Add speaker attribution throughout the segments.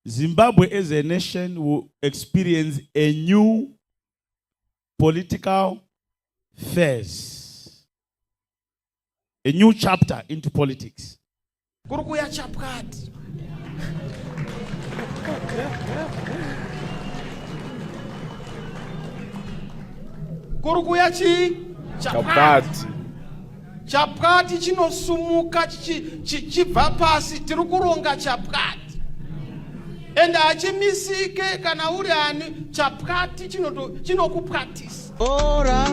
Speaker 1: Zimbabwe as a nation will experience a new political phase, a new chapter into politics.
Speaker 2: Kurukuya chapkati. Kurukuya chi? Chapkati. Chapkati chinosumuka chibva pasi tiri kuronga chapkati. Ende achimisike kana uri ani chapkati chinokupwatisa.
Speaker 3: Ora.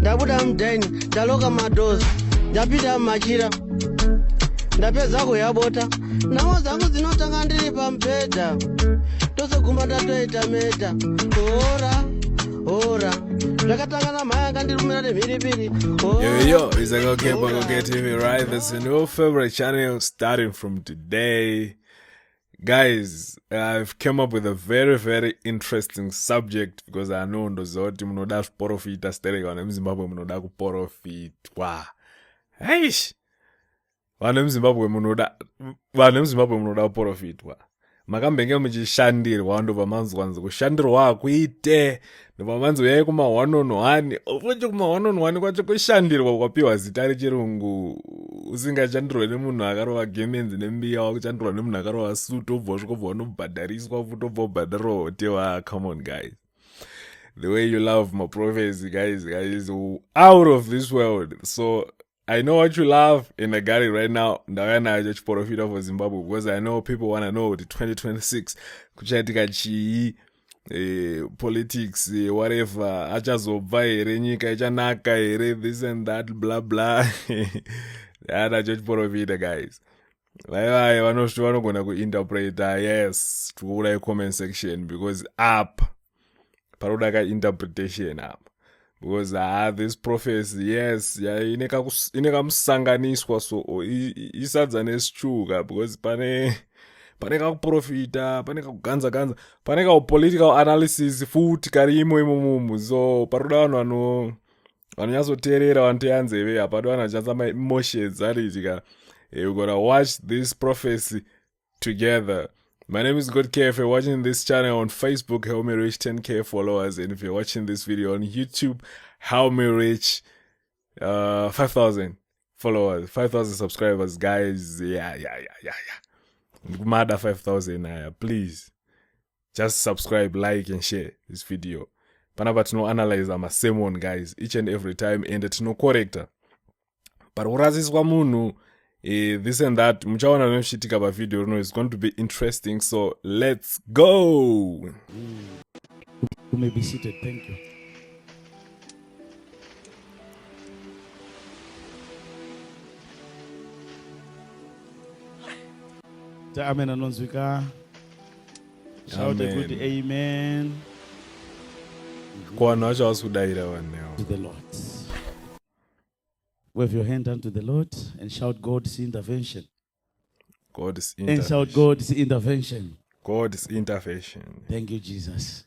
Speaker 3: Ndabuda mdaini, ndaloka madozi, ndapita machira. Ndapeza kuyabota. Nawo zangu zinotanga ndiri pampeda. Tose gumba ndatoita meta. Ora. Zvakatangana maya kandirumira nemhiripiri.
Speaker 4: Yo, it's like okay TV, right? That's a new favorite channel starting from today. Guys, I've come up with a very, very interesting subject because I know ndozoti munoda kuprofita stereka vana muZimbabwe munoda kuprofitwa. Eish! Vana muZimbabwe munoda kuprofitwa. Makambenge muchishandirwa ndobva manzwanzi kushandirwa akuite ndobva manzwa yai kuma 1-on-1 ofuti kuma 1-on-1 kwacho kushandirwa kwapiwa zita rechirungu usingashandirwe nemunhu akarova gemenzi nembiya wakushandirwa nemunhu akarova suit obva usvikobva unobhadhariswa futi obva ubhadharwa hotewa. Come on guys, the way you love my prophecy guys is out of this world. So I know what you love in the gallery right now. Ndaina just profita for Zimbabwe because I know people want to know the 2026 kuchaitika chii, politics, whatever. Achazobva here nyika ichanaka here, this and that, blah blah. Ndaina just profita guys. Vai vanogona kuinterpreta, yes, tukuda comment section because up paroda ka interpretation up. Because this prophecy, yes, ineka musanganiswa so isadza neschuka because pane kakuprofita, pane kakuganza, pane kapolitical analysis futi karimo imomumu. So paroda vanhu vanonyatsoteerera vanoteya nzeve hapadi vanhu vachanza emotions aritika. You gotta watch this prophecy together. My name is God K. If you're watching this channel on Facebook, help me reach 10k followers. And if you're watching this video on YouTube, help me reach 5,000 followers, 5,000 subscribers, guys. Yeah. Mada 5,000. Please, just subscribe, like, and share this video. Panapa to no analyze I'm a same one, guys, each and every time, and to no corrector. But what is munu? This and that, muchawana nemshitika pa video, it's going to be interesting, so let's go!
Speaker 1: You may be seated, thank you. Amen anonzwika. Shout a good amen.
Speaker 4: Kwa nacho wasudaira waneo.
Speaker 1: To the Lord. Wave your hand unto the Lord and shout God's intervention.
Speaker 4: God's intervention.
Speaker 1: And shout God's intervention.
Speaker 4: God's intervention.
Speaker 1: Thank you, Jesus.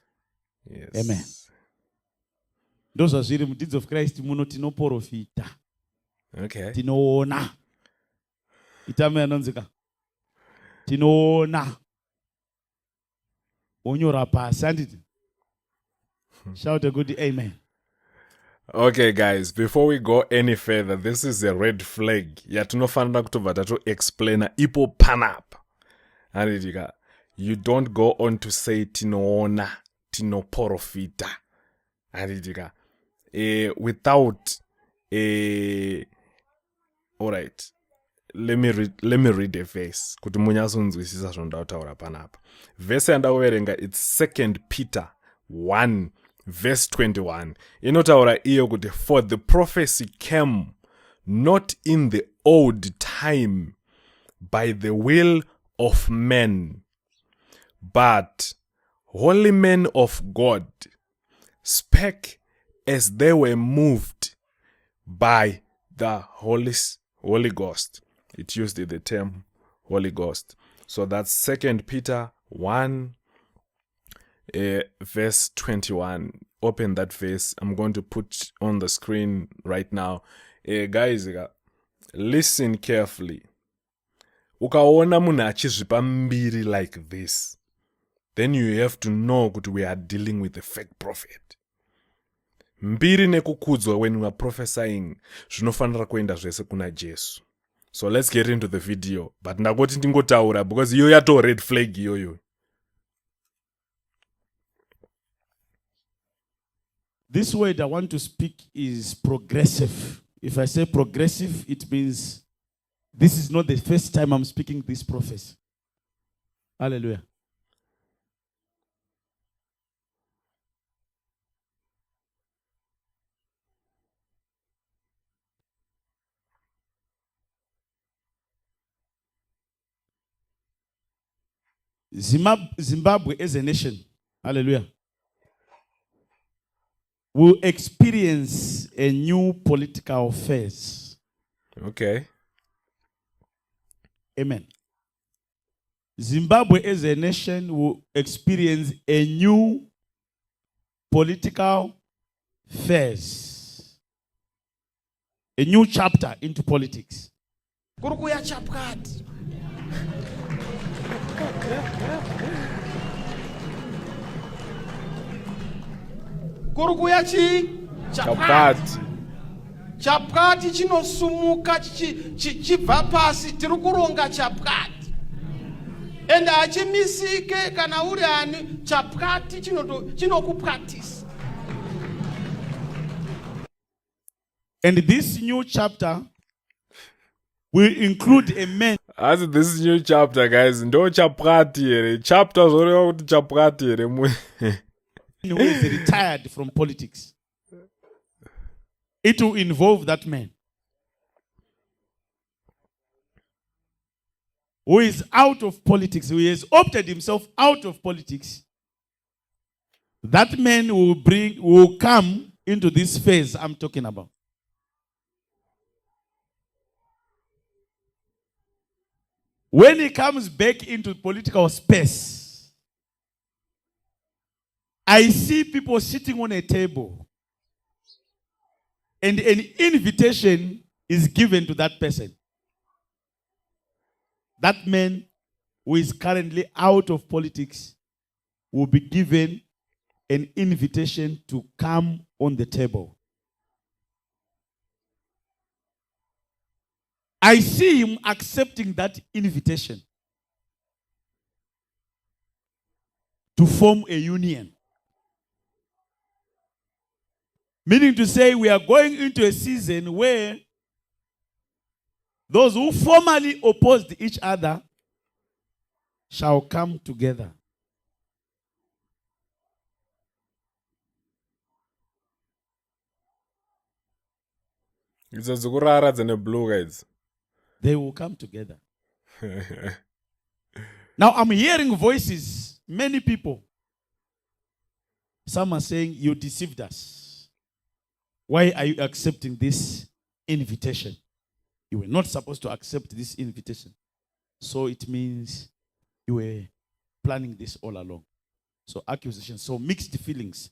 Speaker 4: Yes.
Speaker 1: Amen. Those are the deeds of Christ. Muno tinoprofita.
Speaker 4: Okay.
Speaker 1: Tinoona. Itame anonzika. Tinoona. Onyora pasi. Shout a good amen.
Speaker 4: Okay guys, before we go any further, this is a red flag. Yatinofanira kutobva to explainer ipo panap. Anditika, you don't go on to say tinoona, tinoprofita. Anditika, without alright. Let me read the verse. Kuti munyasonzwisisa zvondautaura panapa. Verse yandakuverenga, it's 2 Peter 1 verse 21. Inotaura iyo kuti, for the prophecy came not in the old time by the will of men, but holy men of God spake as they were moved by the Holy Ghost. It used the term Holy Ghost. So that's 2 Peter 1 verse 21. Open that verse. I'm going to put on the screen right now. Guys, listen carefully. ukaona munhu achizvipa mbiri like this, then you have to know that we are dealing with a fake prophet. Mbiri nekukudzwa when we are prophesying zvinofanira kuenda zvese kuna Jesu. So let's get into the video. But ndakoti ndingotaura because iyo yato red flag iyoyo.
Speaker 1: This word I want to speak is progressive. If I say progressive, it means this is not the first time I'm speaking this prophecy. Hallelujah. Zimbabwe as a nation, hallelujah, will experience a new political phase.
Speaker 4: Okay.
Speaker 1: Amen. Zimbabwe as a nation will experience a new political phase. A new chapter into politics.
Speaker 2: Kurukuya chapkati. Kurukuya
Speaker 4: Chapati.
Speaker 2: Chapkati chinosumuka chibva pasi, tiri kuronga chapkati. Ende achimisike kana uri ani chapkati chinokupwatisa.
Speaker 1: And this new chapter will include a man.
Speaker 4: As this new chapter, guys, ndo chapati here. Chapter zoro kuti chapati here.
Speaker 1: Who is retired from politics. It will involve that man who is out of politics, who has opted himself out of politics. That man will come into this phase I'm talking about. When he comes back into political space, I see people sitting on a table and an invitation is given to that person. That man who is currently out of politics will be given an invitation to come on the table. I see him accepting that invitation to form a union. Meaning to say we are going into a season where those who formerly opposed each other shall come together.
Speaker 4: It's a Zukurara and a blue guys.
Speaker 1: They will come together. Now I'm hearing voices, many people. Some are saying, you deceived us. Why are you accepting this invitation? You were not supposed to accept this invitation. So it means you were planning this all along. So accusation. So mixed feelings.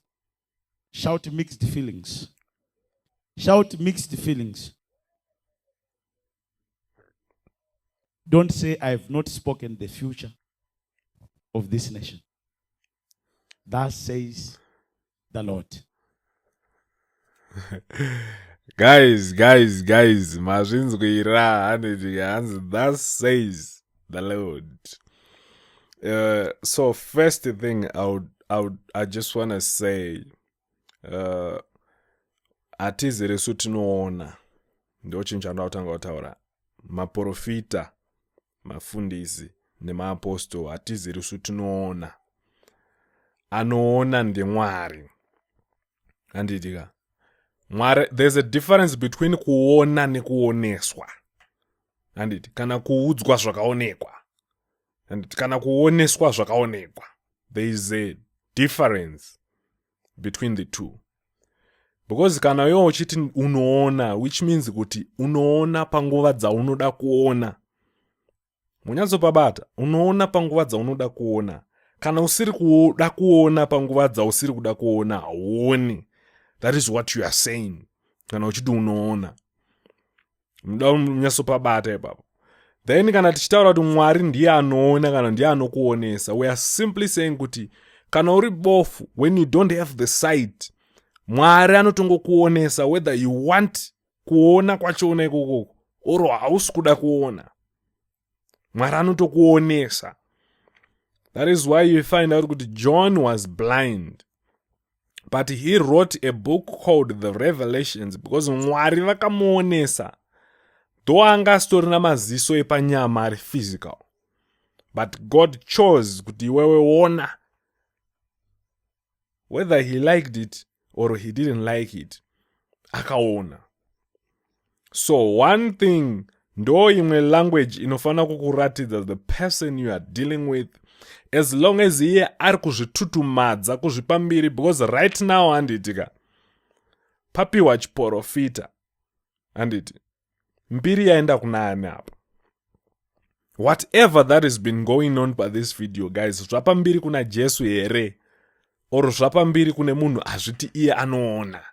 Speaker 1: Shout mixed feelings. Shout mixed feelings. Don't say I have not spoken the future of this nation. Thus says the Lord.
Speaker 4: Guys, thus says the Lord. So first thing I just want to say, atizere sutinoona ndo chinhu chandautanga kutaura maprofita mafundisi nemaapostoli atizere sutinoona anoona ndemwari anditika Mwari, there's a difference between kuona nekuoneswa. Anditi, kana kuudzwa zvakaonekwa. Anditi, kana kuoneswa zvakaonekwa. There is a difference between the two. Because kana yo uchiti unoona, which means kuti unoona panguva dzaunoda kuona. Munyatsopabata, unoona panguva dzaunoda kuona. Kana usiri kuda kuona panguva dzausiri kuda kuona, hauoni. That is what you are saying. Kana uchiti unoona. Munyasopabata ipapo. Then kana tichitaura kuti Mwari ndiye anoona kana ndiye anokuonesa, we are simply saying kuti kana uri bofu, when you don't have the sight, Mwari anotongokuonesa whether you want kuona kwachona ikoko or hausi kuda kuona. Mwari anotokuonesa. That is why you find out that John was blind, but he wrote a book called The Revelations because Mwari vakamuonesa. Though anga story na maziso epanyama ari physical, but God chose kuti iwewe ona. Whether he liked it or he didn't like it, akaona. So one thing, ndo imwe language inofana kukuratidza the person you are dealing with, as long as iye ari kuzvitutumadza kuzvipambiri, because right now handitika papiwa chiporofita handiti mbiri yaenda kunani apa. Whatever that has been going on by this video, guys, zvapambiri kuna Jesu here or zvapambiri kune munhu azviti iye anoona.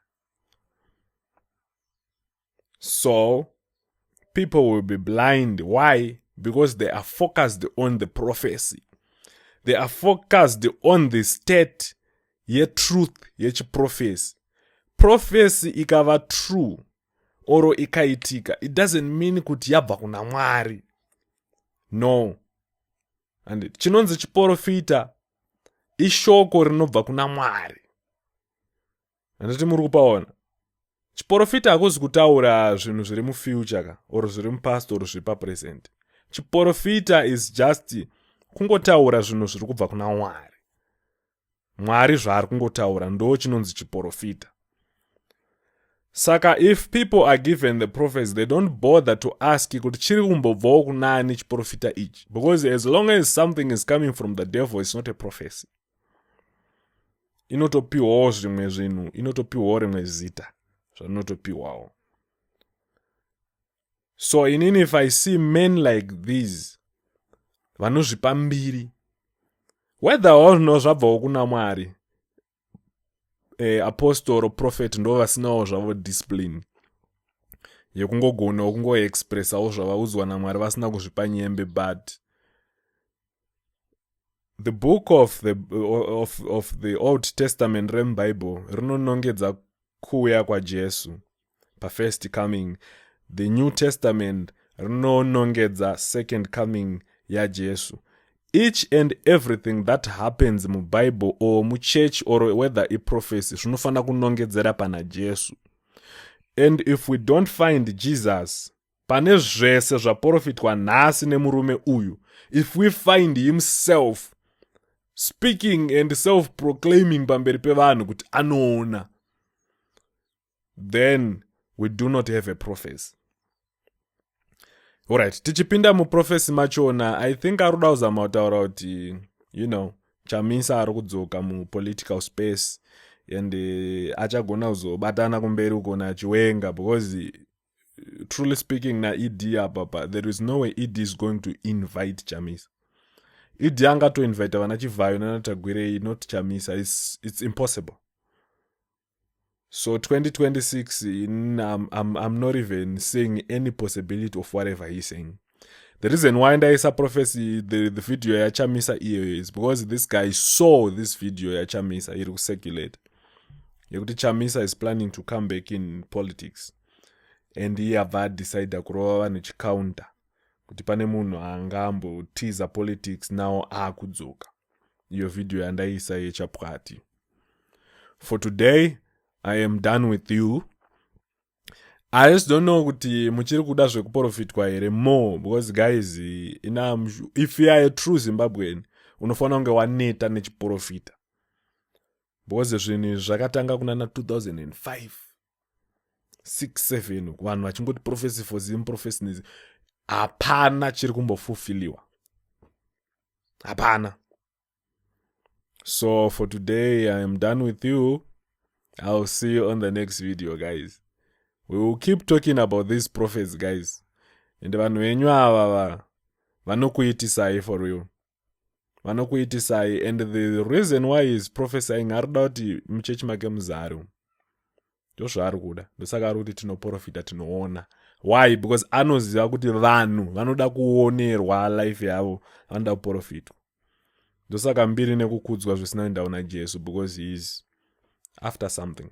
Speaker 4: So people will be blind. Why? Because they are focused on the prophecy. They are focused on the state ye truth ye prophecy. Prophecy ikava true oro ikaitika, it doesn't mean kuti yabva kuna Mwari. No. And chinonzi chiporofita ishoko rinobva kuna Mwari. Anditi muri kupaona. Chiporofita hakuzi kutaura zvinhu zviri mufuture ka or zviri mupast or zviri papresent. Chiporofita is just kungotaura zvinhu zviri kubva kuna Mwari. Mwari zvaari kungotaura ndo chinonzi chiporofita. Saka if people are given the prophets, they don't bother to ask kuti chiri kumbobvawo kunani chiporofita ichi, because as long as something is coming from the devil, it's not a prophecy. Inotopiwawo zvimwe zvinhu, inotopiwawo rimwe zita zvanotopiwawo. So if I see men like these vanozvipambiri, whether wazvino zvabvawo kuna Mwari, apostle or prophet ndo vasinawo zvavo discipline yekungogona kungoexpressawo zvavaudzwa naMwari vasina kuzvipa nyembe. But the book of the Old Testament Bible rinonongedza kuuya kwaJesu pa first coming. The New Testament rinonongedza second coming yaJesu. Each and everything that happens mu Bible or mu church or whether a prophecy zvinofana kunongedzera pana Jesu. And if we don't find Jesus pane zvese zvaprofitwa nhasi nemurume uyu, if we find himself speaking and self-proclaiming pamberi pevanhu kuti anoona, then we do not have a prophecy. Alright, tichipinda mu prophecy machona, I think aruda kuzama kutaura kuti, Chamisa ari kudzoka mu political space and achagona kuzobatana kumberi uko na Chiwenga, because truly speaking na ED apa, there is no way ED is going to invite Chamisa. ED anga to invite vana Chivayo na Tagwirei, not Chamisa. It's impossible. So 2026, I'm not even seeing any possibility of whatever he's saying. The reason why there is a prophecy, the video ya Chamisa is because this guy saw this video ya Chamisa, it will circulate. Yekuti Chamisa is planning to come back in politics. And he have decided kurova nechikaunta. Kuti pane munhu angambo teaser politics now akudzoka. Iyo video yandaisa yechapwati. For today, I am done with you. I just don't know kuti muchiri kuda zvekuprofitwa here more, because guys, if you are a true Zimbabwean, unofana kunge waneta nechiprofita. Because zvinhu zvakatanga kunana 2005, 6, 7, vanhu vachingoti prophecy for ZIM, prophecy nizi, hapana chiri kumbofulfilliwa. Hapana. So for today, I am done with you. I'll see you on the next video, guys. We will keep talking about these prophets, guys. And vanhu venyu ava vanokuitisai for real. Vanokuitisai, and the reason why he's prophesying arida kuti muchechi make muzaro. Ndozvaari kuda. Ndosaka ari kuti tinoprofita tinoona. Why? Because anoziva kuti vanhu vanoda kuonerwa life yavo, vanoda kuprofitwa. Ndosaka mbiri nekukudzwa zvisina ndau naJesu, because he is after something.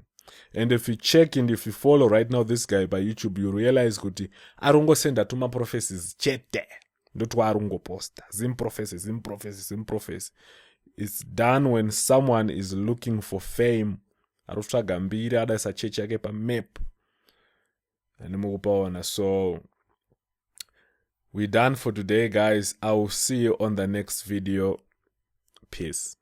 Speaker 4: And if you check and if you follow right now this guy by YouTube, you realize kuti arongosenda tuma prophecies chete. Ndotwa arongoposta. ZIM prophecy. It's done when someone is looking for fame. Arutsvaga mbiri adaisa chechi yake pa map. So we're done for today, guys. I will see you on the next video. Peace.